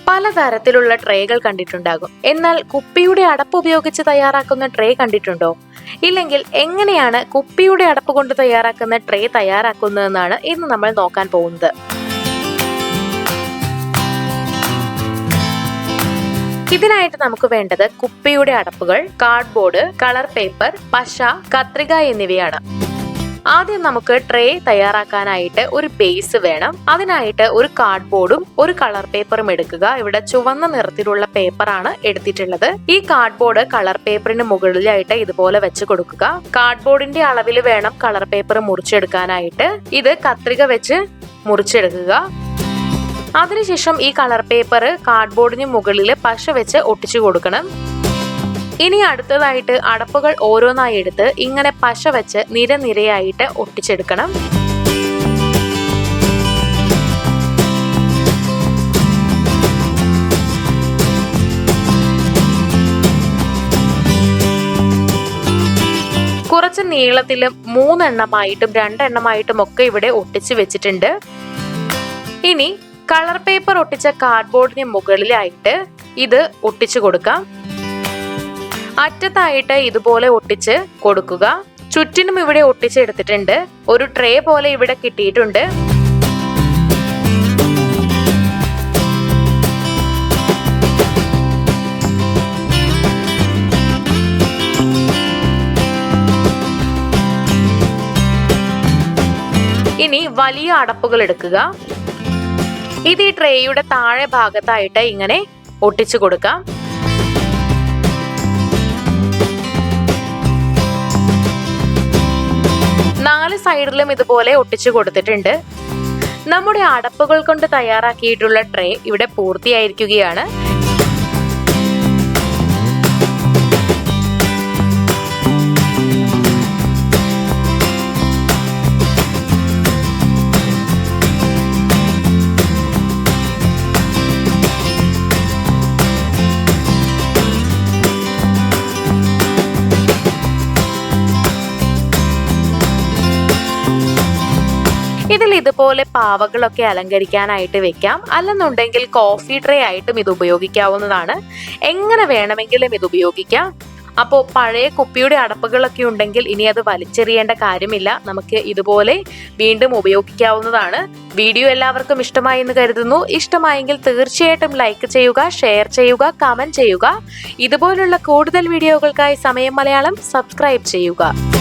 പലതരത്തിലുള്ള ട്രേകൾ കണ്ടിട്ടുണ്ടാകും. എന്നാൽ കുപ്പിയുടെ അടപ്പ് ഉപയോഗിച്ച് തയ്യാറാക്കുന്ന ട്രേ കണ്ടിട്ടുണ്ടോ? ഇല്ലെങ്കിൽ എങ്ങനെയാണ് കുപ്പിയുടെ അടപ്പ് കൊണ്ട് തയ്യാറാക്കുന്ന ട്രേ തയ്യാറാക്കുന്നതെന്നാണ് ഇന്ന് നമ്മൾ നോക്കാൻ പോകുന്നത്. ഇതിനായിട്ട് നമുക്ക് വേണ്ടത് കുപ്പിയുടെ അടപ്പുകൾ, കാർഡ്ബോർഡ്, കളർ പേപ്പർ, പശ, കത്രിക എന്നിവയാണ്. ആദ്യം നമുക്ക് ട്രേ തയ്യാറാക്കാനായിട്ട് ഒരു ബേസ് വേണം. അതിനായിട്ട് ഒരു കാർഡ്ബോർഡും ഒരു കളർ പേപ്പറും എടുക്കുക. ഇവിടെ ചുവന്ന നിറത്തിലുള്ള പേപ്പറാണ് എടുത്തിട്ടുള്ളത്. ഈ കാർഡ്ബോർഡ് കളർ പേപ്പറിന് മുകളിലായിട്ട് ഇതുപോലെ വെച്ച് കൊടുക്കുക. കാർഡ്ബോർഡിന്റെ അളവിൽ വേണം കളർ പേപ്പർ മുറിച്ചെടുക്കാനായിട്ട്. ഇത് കത്രിക വെച്ച് മുറിച്ചെടുക്കുക. അതിനുശേഷം ഈ കളർ പേപ്പർ കാർഡ്ബോർഡിന് മുകളിൽ പശ വെച്ച് ഒട്ടിച്ചു കൊടുക്കണം. ഇനി അടുത്തതായിട്ട് അടപ്പുകൾ ഓരോന്നായി എടുത്ത് ഇങ്ങനെ പശ വെച്ച് നിരനിരയായിട്ട് ഒട്ടിച്ചെടുക്കണം. കുറച്ച് നീളത്തിലും 3 എണ്ണമായിട്ടും 2 എണ്ണമായിട്ടും ഒക്കെ ഇവിടെ ഒട്ടിച്ചു വെച്ചിട്ടുണ്ട്. ഇനി കളർ പേപ്പർ ഒട്ടിച്ച കാർഡ്ബോർഡിന് മുകളിലായിട്ട് ഇത് ഒട്ടിച്ചു കൊടുക്കാം. അറ്റത്തായിട്ട് ഇതുപോലെ ഒട്ടിച്ച് കൊടുക്കുക. ചുറ്റിനും ഇവിടെ ഒട്ടിച്ചെടുത്തിട്ടുണ്ട്. ഒരു ട്രേ പോലെ ഇവിടെ കിട്ടിയിട്ടുണ്ട്. ഇനി വലിയ അടപ്പുകൾ എടുക്കുക. ഇത് ഈ ട്രേയുടെ താഴെ ഭാഗത്തായിട്ട് ഇങ്ങനെ ഒട്ടിച്ചു കൊടുക്കാം. നാല് സൈഡിലും ഇതുപോലെ ഒട്ടിച്ചു കൊടുത്തിട്ടുണ്ട്. നമ്മുടെ അടപ്പുകൾ കൊണ്ട് തയ്യാറാക്കിയിട്ടുള്ള ട്രേ ഇവിടെ പൂർത്തിയായിരിക്കുകയാണ്. ഇതിൽ ഇതുപോലെ പാവകളൊക്കെ അലങ്കരിക്കാനായിട്ട് വെക്കാം. അല്ലെന്നുണ്ടെങ്കിൽ കോഫി ട്രേ ആയിട്ടും ഇത് ഉപയോഗിക്കാവുന്നതാണ്. എങ്ങനെ വേണമെങ്കിലും ഇത് ഉപയോഗിക്കാം. അപ്പോൾ പഴയ കുപ്പിയുടെ അടപ്പുകളൊക്കെ ഉണ്ടെങ്കിൽ ഇനി അത് വലിച്ചെറിയേണ്ട കാര്യമില്ല. നമുക്ക് ഇതുപോലെ വീണ്ടും ഉപയോഗിക്കാവുന്നതാണ്. വീഡിയോ എല്ലാവർക്കും ഇഷ്ടമായി എന്ന് കരുതുന്നു. ഇഷ്ടമായെങ്കിൽ തീർച്ചയായിട്ടും ലൈക്ക് ചെയ്യുക, ഷെയർ ചെയ്യുക, കമന്റ് ചെയ്യുക. ഇതുപോലുള്ള കൂടുതൽ വീഡിയോകൾക്കായി സമയം മലയാളം സബ്സ്ക്രൈബ് ചെയ്യുക.